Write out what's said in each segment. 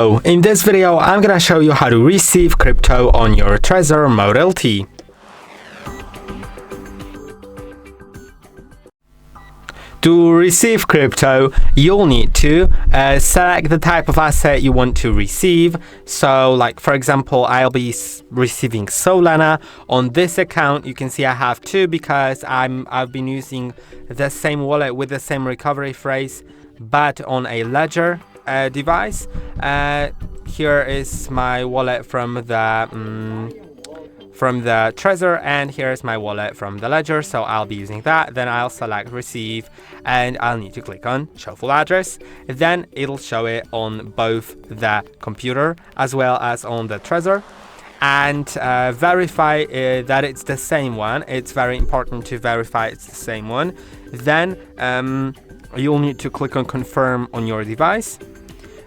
In this video, I'm gonna show you how to receive crypto on your TREZOR Model T. To receive crypto, you'll need to select the type of asset you want to receive. So, like for example, I'll be receiving Solana. On this account, you can see I have two because I've been using the same wallet with the same recovery phrase, but on a Ledger device. Here is my wallet from the TREZOR, and here's my wallet from the Ledger, so I'll be using that. Then I'll select receive, and I'll need to click on show full address. Then it'll show it on both the computer as well as on the TREZOR, and verify that it's the same one. It's very important to verify it's the same one. Then you'll need to click on confirm on your device.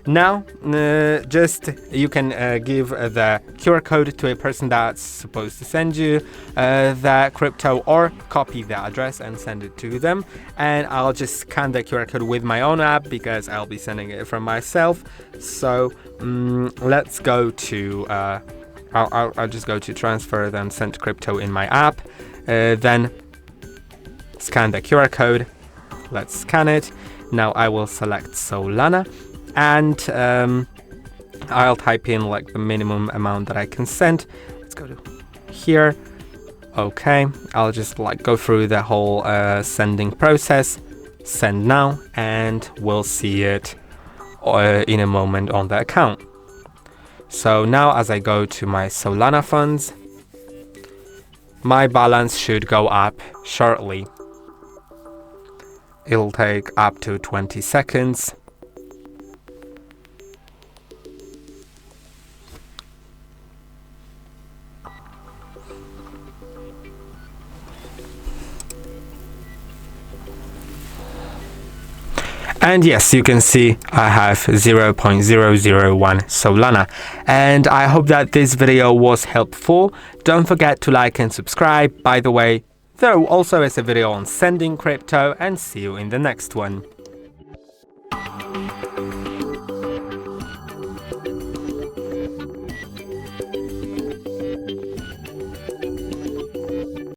Now, you can give the QR code to a person that's supposed to send you the crypto, or copy the address and send it to them. And I'll just scan the QR code with my own app because I'll be sending it from myself. So let's go to, I'll just go to transfer, then send crypto in my app. Then scan the QR code. Let's scan it. Now I will select Solana. And I'll type in like the minimum amount that I can send. Let's go to here. Okay, I'll just like go through the whole sending process. Send now, and we'll see it in a moment on the account. So now as I go to my Solana funds, my balance should go up shortly. It'll take up to 20 seconds. And yes, you can see I have 0.001 Solana. And I hope that this video was helpful. Don't forget to like and subscribe. By the way, there also is a video on sending crypto, and see you in the next one.